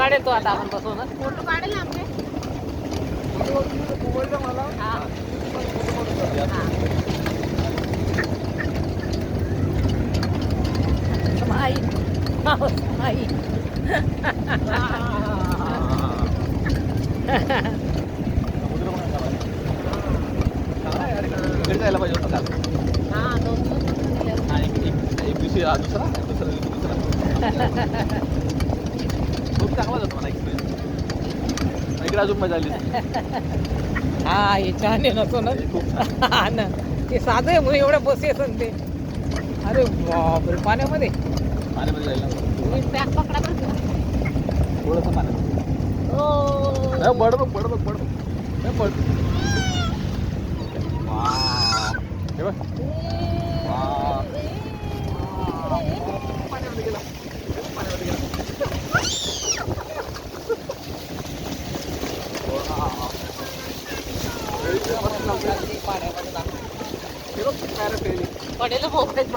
काढेल तो आता आपण बसून फोटो काढेल ना आमचे. हा. समाई समाई इकडे जायला पाहिजे होतं काल. हा 2 दिवस गेले. हा, एक दिवशी दुसरा खूप चांगला होता मला एक्सपिरियन्स. इकडे अजून मजा आली. हा हे छान आहे ना सोनं. हा ना ते साधं आहे म्हणून एवढ्या बस येत ते. अरे बापरे पाण्यामध्ये पाण्यामध्ये जायला तुम्ही बॅग पकडा बरं का. थोडंसं पाण्यामध्ये ओ बड बघ बड बघ बड बघ बड. हे बघ. पाण्यामध्ये गेला. पाण्यामध्ये गेला. पाण्यामध्ये हे बघ, पॅरासेलिंग. पडेल मोबाईल